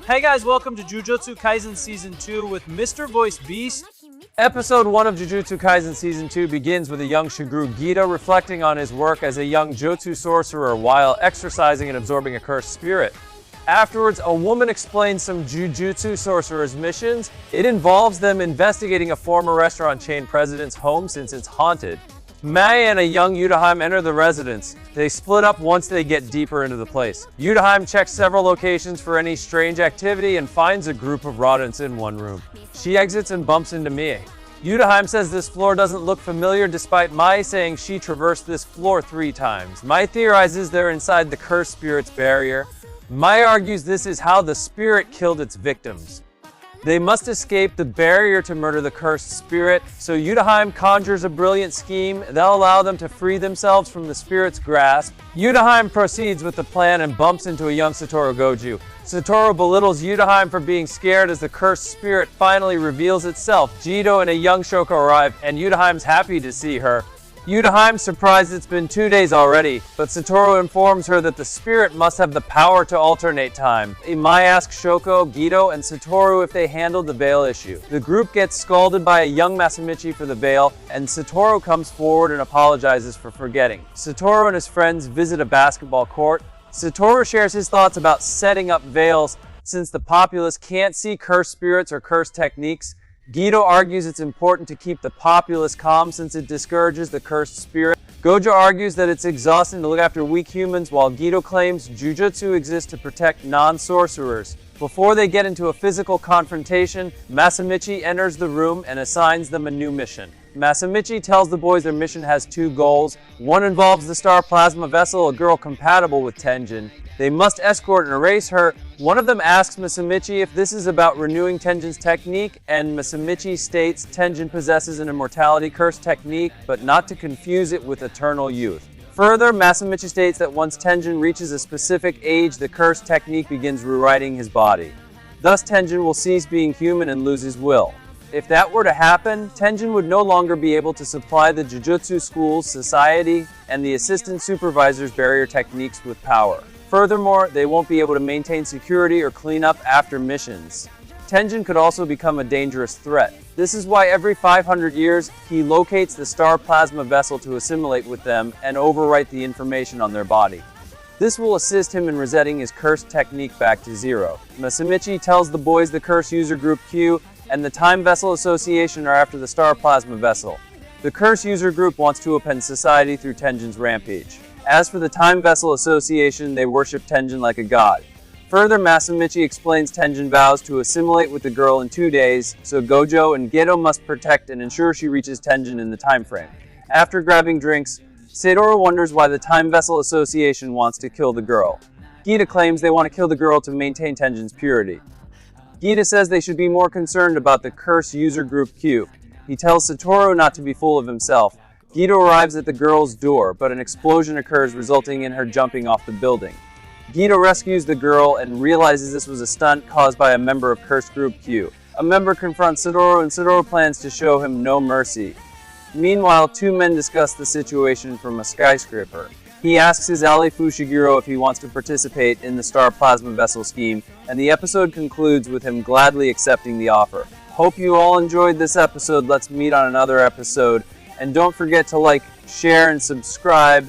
Hey guys, welcome to Jujutsu Kaisen Season 2 with Mr. Voice Beast. Episode 1 of Jujutsu Kaisen Season 2 begins with a young Shiguru Gita reflecting on his work as a young Jotsu sorcerer while exercising and absorbing a cursed spirit. Afterwards, a woman explains some Jujutsu sorcerers' missions. It involves them investigating a former restaurant chain president's home since it's haunted. Mai and a young Yutaheim enter the residence. They split up once they get deeper into the place. Yutaheim checks several locations for any strange activity and finds a group of rodents in one room. She exits and bumps into Mie. Yutaheim says this floor doesn't look familiar despite Mai saying she traversed this floor 3 times. Mai theorizes they're inside the cursed spirit's barrier. Mai argues this is how the spirit killed its victims. They must escape the barrier to murder the cursed spirit, so Yutaheim conjures a brilliant scheme that'll allow them to free themselves from the spirit's grasp. Yutaheim proceeds with the plan and bumps into a young Satoru Goju. Satoru belittles Yutaheim for being scared as the cursed spirit finally reveals itself. Jito and a young Shoko arrive, and Yutaheim's happy to see her. Yutaheim's surprised it's been 2 days already, but Satoru informs her that the spirit must have the power to alternate time. Mai asks Shoko, Gito, and Satoru if they handled the veil issue. The group gets scalded by a young Masamichi for the veil, and Satoru comes forward and apologizes for forgetting. Satoru and his friends visit a basketball court. Satoru shares his thoughts about setting up veils since the populace can't see cursed spirits or cursed techniques. Gito argues it's important to keep the populace calm since it discourages the cursed spirit. Gojo argues that it's exhausting to look after weak humans, while Gito claims Jujutsu exists to protect non-sorcerers. Before they get into a physical confrontation, Masamichi enters the room and assigns them a new mission. Masamichi tells the boys their mission has 2 goals. One involves the Star Plasma Vessel, a girl compatible with Tenjin. They must escort and erase her. One of them asks Masamichi if this is about renewing Tenjin's technique, and Masamichi states Tenjin possesses an immortality curse technique, but not to confuse it with eternal youth. Further, Masamichi states that once Tenjin reaches a specific age, the curse technique begins rewriting his body. Thus, Tenjin will cease being human and lose his will. If that were to happen, Tenjin would no longer be able to supply the Jujutsu schools, society, and the assistant supervisor's barrier techniques with power. Furthermore, they won't be able to maintain security or clean up after missions. Tenjin could also become a dangerous threat. This is why every 500 years, he locates the Star Plasma Vessel to assimilate with them and overwrite the information on their body. This will assist him in resetting his cursed technique back to 0. Masamichi tells the boys the Curse User Group Q and the Time Vessel Association are after the Star Plasma Vessel. The Curse User Group wants to upend society through Tenjin's rampage. As for the Time Vessel Association, they worship Tenjin like a god. Further, Masamichi explains Tenjin vows to assimilate with the girl in 2 days, so Gojo and Geto must protect and ensure she reaches Tenjin in the time frame. After grabbing drinks, Satoru wonders why the Time Vessel Association wants to kill the girl. Gita claims they want to kill the girl to maintain Tenjin's purity. Gita says they should be more concerned about the Curse User Group Q. He tells Satoru not to be full of himself. Gito arrives at the girl's door, but an explosion occurs resulting in her jumping off the building. Gito rescues the girl and realizes this was a stunt caused by a member of Curse Group Q. A member confronts Satoru and Satoru plans to show him no mercy. Meanwhile, 2 men discuss the situation from a skyscraper. He asks his ally Fushiguro if he wants to participate in the Star Plasma Vessel scheme, and the episode concludes with him gladly accepting the offer. Hope you all enjoyed this episode. Let's meet on another episode. And don't forget to like, share, and subscribe.